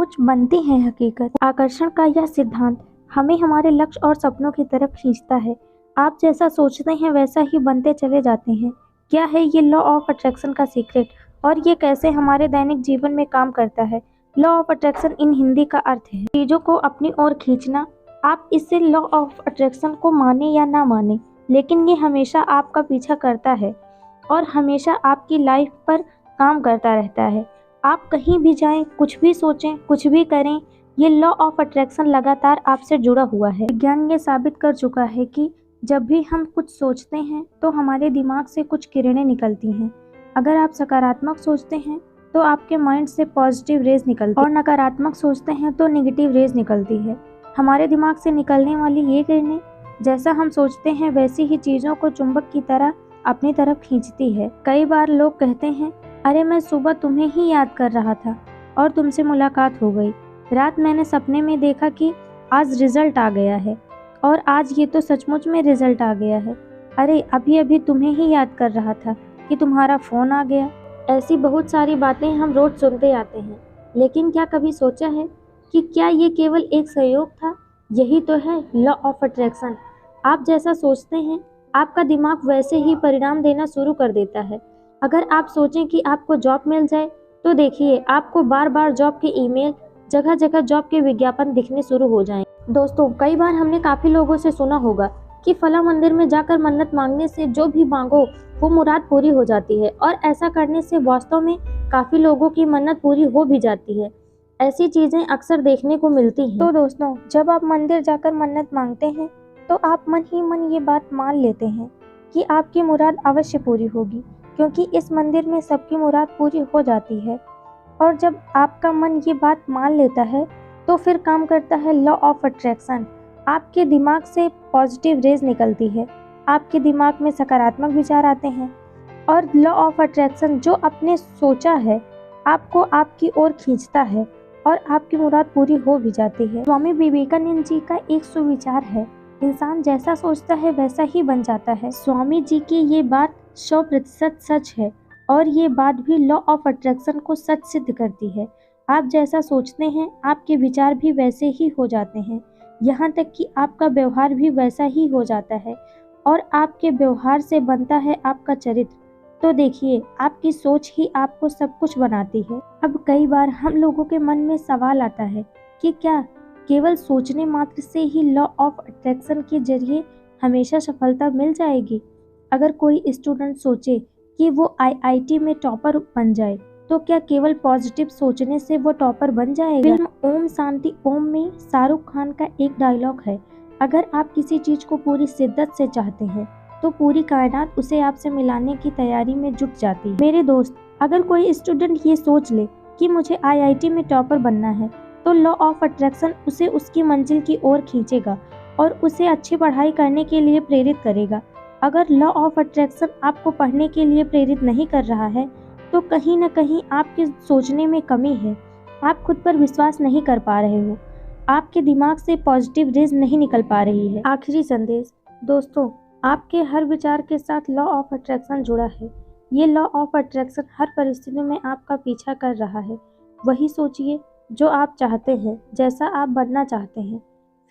सोच बनती है हकीकत। आकर्षण का यह सिद्धांत हमें हमारे लक्ष्य और सपनों की तरफ खींचता है। आप जैसा सोचते हैं वैसा ही बनते चले जाते हैं। क्या है ये लॉ ऑफ अट्रैक्शन का सीक्रेट और ये कैसे हमारे दैनिक जीवन में काम करता है? Law of attraction in Hindi का अर्थ है चीजों को अपनी ओर खींचना। आप इससे लॉ ऑफ अट्रैक्शन को माने या ना माने, लेकिन ये हमेशा आपका पीछा करता है और हमेशा आपकी लाइफ पर काम करता रहता है। आप कहीं भी जाएं, कुछ भी सोचें, कुछ भी करें, ये लॉ ऑफ अट्रैक्शन लगातार आपसे जुड़ा हुआ है। विज्ञान ये साबित कर चुका है कि जब भी हम कुछ सोचते हैं तो हमारे दिमाग से कुछ किरणें निकलती हैं। अगर आप सकारात्मक सोचते हैं तो आपके माइंड से पॉजिटिव रेज निकलती है और नकारात्मक सोचते हैं तो नेगेटिव रेज निकलती है। हमारे दिमाग से निकलने वाली ये किरणें जैसा हम सोचते हैं वैसी ही चीज़ों को चुंबक की तरह अपनी तरफ खींचती है। कई बार लोग कहते हैं, अरे मैं सुबह तुम्हें ही याद कर रहा था और तुमसे मुलाकात हो गई। रात मैंने सपने में देखा कि आज रिजल्ट आ गया है और आज ये तो सचमुच में रिजल्ट आ गया है। अरे अभी अभी तुम्हें ही याद कर रहा था कि तुम्हारा फ़ोन आ गया। ऐसी बहुत सारी बातें हम रोज सुनते आते हैं, लेकिन क्या कभी सोचा है कि क्या ये केवल एक संयोग था? यही तो है लॉ ऑफ अट्रैक्शन। आप जैसा सोचते हैं आपका दिमाग वैसे ही परिणाम देना शुरू कर देता है। अगर आप सोचें कि आपको जॉब मिल जाए तो देखिए आपको बार बार जॉब के ईमेल, जगह जगह जॉब के विज्ञापन दिखने शुरू हो जाएंगे। दोस्तों, कई बार हमने काफ़ी लोगों से सुना होगा कि फला मंदिर में जाकर मन्नत मांगने से जो भी मांगो वो मुराद पूरी हो जाती है, और ऐसा करने से वास्तव में काफ़ी लोगों की मन्नत पूरी हो भी जाती है। ऐसी चीज़ें अक्सर देखने को मिलती हैं। तो दोस्तों, जब आप मंदिर जाकर मन्नत मांगते हैं तो आप मन ही मन ये बात मान लेते हैं कि आपकी मुराद अवश्य पूरी होगी, क्योंकि इस मंदिर में सबकी मुराद पूरी हो जाती है। और जब आपका मन ये बात मान लेता है तो फिर काम करता है लॉ ऑफ अट्रैक्शन। आपके दिमाग से पॉजिटिव रेज निकलती है, आपके दिमाग में सकारात्मक विचार आते हैं और लॉ ऑफ अट्रैक्शन जो आपने सोचा है आपको आपकी ओर खींचता है और आपकी मुराद पूरी हो भी जाती है। स्वामी विवेकानंद जी का एक सुविचार है, इंसान जैसा सोचता है वैसा ही बन जाता है। स्वामी जी की ये बात 100% सच है और ये बात भी लॉ ऑफ अट्रैक्शन को सच सिद्ध करती है। आप जैसा सोचते हैं आपके विचार भी वैसे ही हो जाते हैं, यहाँ तक कि आपका व्यवहार भी वैसा ही हो जाता है और आपके व्यवहार से बनता है आपका चरित्र। तो देखिए, आपकी सोच ही आपको सब कुछ बनाती है। अब कई बार हम लोगों के मन में सवाल आता है कि क्या केवल सोचने मात्र से ही लॉ ऑफ अट्रैक्शन के जरिए हमेशा सफलता मिल जाएगी? अगर कोई स्टूडेंट सोचे कि वो आईआईटी में टॉपर बन जाए तो क्या केवल पॉजिटिव सोचने से वो टॉपर बन जाएगा? फिल्म ओम शांति ओम में शाहरुख खान का एक डायलॉग है, अगर आप किसी चीज को पूरी शिद्दत से चाहते हैं तो पूरी कायनात उसे आपसे मिलाने की तैयारी में जुट जाती है। मेरे दोस्त, अगर कोई स्टूडेंट ये सोच ले कि मुझे आईआईटी में टॉपर बनना है तो लॉ ऑफ अट्रैक्शन उसे उसकी मंजिल की ओर खींचेगा और उसे अच्छी पढ़ाई करने के लिए प्रेरित करेगा। अगर लॉ ऑफ अट्रैक्शन आपको पढ़ने के लिए प्रेरित नहीं कर रहा है तो कहीं ना कहीं आपके सोचने में कमी है। आप खुद पर विश्वास नहीं कर पा रहे हो, आपके दिमाग से पॉजिटिव रेज नहीं निकल पा रही है। आखिरी संदेश दोस्तों, आपके हर विचार के साथ लॉ ऑफ अट्रैक्शन जुड़ा है। ये लॉ ऑफ अट्रैक्शन हर परिस्थिति में आपका पीछा कर रहा है। वही सोचिए जो आप चाहते हैं, जैसा आप बनना चाहते हैं,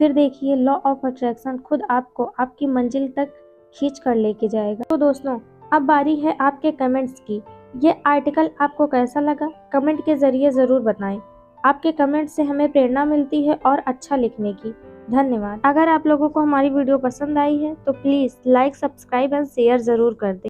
फिर देखिए लॉ ऑफ अट्रैक्शन खुद आपको आपकी मंजिल तक खींच कर लेके जाएगा। तो दोस्तों, अब बारी है आपके कमेंट्स की। ये आर्टिकल आपको कैसा लगा कमेंट के जरिए ज़रूर बताएं। आपके कमेंट से हमें प्रेरणा मिलती है और अच्छा लिखने की। धन्यवाद। अगर आप लोगों को हमारी वीडियो पसंद आई है तो please like, subscribe and share ज़रूर कर दें।